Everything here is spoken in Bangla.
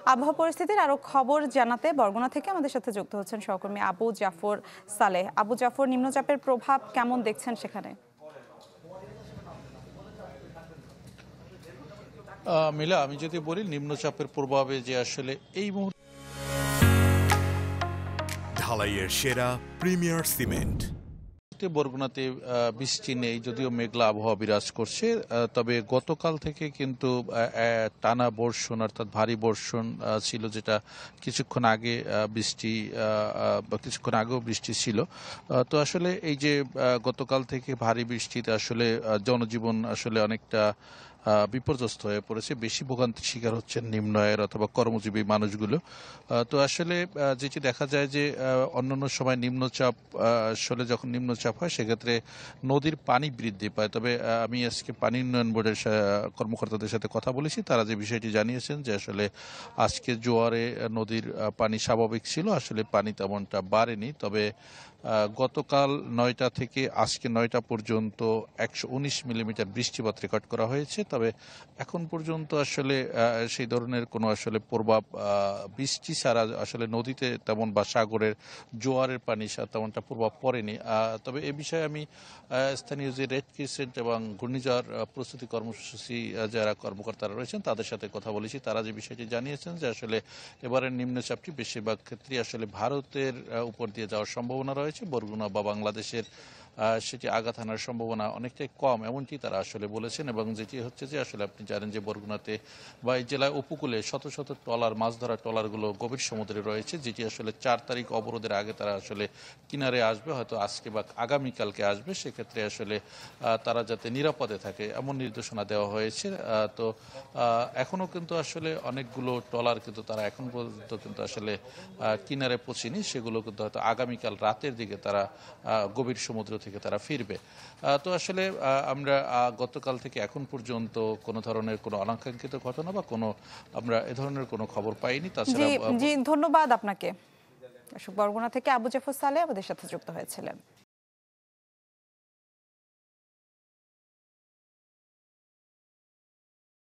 আবহাওয়া পরিস্থিতির আরো খবর জানাতে বরগুনা থেকে আমাদের সাথে যুক্ত হচ্ছেন সহকর্মী আবু জাফর সালেহ। আবু জাফর, নিম্নচাপের প্রভাব কেমন দেখছেন সেখানে? মিলা, আমি যদি বলি নিম্নচাপের প্রভাবে যে আসলে এই মুহূর্তে ঢালাইয়ের সেরা প্রিমিয়ার সিমেন্ট। বরগুনাতে বৃষ্টি নেই, যদিও মেঘলা আবহাওয়া বিরাজ করছে। তবে গতকাল থেকে কিন্তু টানা বর্ষণ অর্থাৎ ভারী বর্ষণ ছিল, যেটা কিছুক্ষণ আগে কিছুক্ষণ আগেও বৃষ্টি ছিল। তো আসলে এই যে গতকাল থেকে ভারী বৃষ্টিতে আসলে জনজীবন আসলে অনেকটা বিপর্যস্ত হয়ে পড়েছে। বেশি ভোগান্তির শিকার হচ্ছেন নিম্ন আয়ের অথবা কর্মজীবী মানুষগুলো। তো আসলে যেটি দেখা যায় যে অন্যান্য সময় নিম্নচাপ আসলে যখন নিম্নচাপ হয় সেক্ষেত্রে নদীর পানি বৃদ্ধি পায়। তবে আমি আজকে পানি উন্নয়ন বোর্ডের কর্মকর্তাদের সাথে কথা বলেছি। তারা যে বিষয়টি জানিয়েছেন যে আসলে আজকে জোয়ারে নদীর পানি স্বাভাবিক ছিল, আসলে পানি তেমনটা বাড়েনি। তবে গতকাল ৯টা থেকে আজকে ৯টা পর্যন্ত ১১৯ মিলিমিটার বৃষ্টিপাত রেকর্ড করা হয়েছে। তবে এখন পর্যন্ত আসলে সেই ধরনের কোনো আসলে প্রভাব বৃষ্টি ছাড়া আসলে নদীতে তেমন বা সাগরের জোয়ারের পানি তেমনটা প্রভাব পড়েনি। তবে এ বিষয়ে আমি স্থানীয় যে রেড ক্রিসেন্ট এবং ঘূর্ণিঝড় প্রস্তুতি কর্মসূচি যারা কর্মকর্তারা রয়েছেন তাদের সাথে কথা বলেছি। তারা যে বিষয়টি জানিয়েছেন যে আসলে এবারের নিম্নচাপটি বেশিরভাগ ক্ষেত্রে আসলে ভারতের উপর দিয়ে যাওয়ার সম্ভাবনা রয়েছে। বরগুনা বা বাংলাদেশের সেটি আঘাত হানার সম্ভাবনা অনেকটাই কম, এমনটি তারা আসলে বলেছেন। এবং যেটি হচ্ছে যে আসলে আপনি জানেন যে বরগুনাতে বা এই জেলায় উপকূলে শত শত ট্রলার, মাছ ধরা ট্রলারগুলো গভীর সমুদ্রে রয়েছে, যেটি আসলে ৪ তারিখ অবরোধের আগে তারা আসলে কিনারে আসবে, হয়তো আজকে বা আগামীকালকে আসবে। সেক্ষেত্রে আসলে তারা যাতে নিরাপদে থাকে এমন নির্দেশনা দেওয়া হয়েছে। তো এখনও কিন্তু আসলে অনেকগুলো ট্রলার কিন্তু তারা এখন পর্যন্ত কিন্তু আসলে কিনারে পৌঁছেনি। সেগুলো কিন্তু হয়তো আগামীকাল রাতের দিকে তারা গভীর সমুদ্র থেকে তারা ফিরবে। তো আসলে আমরা গতকাল থেকে এখন পর্যন্ত কোনো ধরনের কোনো অনাকাঙ্ক্ষিত ঘটনা বা কোনো আমরা এ ধরনের কোনো খবর পাইনি। জি, তাছাড়া জি, ধন্যবাদ আপনাকে। বরগুনা থেকে আবু জাফর সালেহ আমাদের সাথে যুক্ত হয়েছিলেন।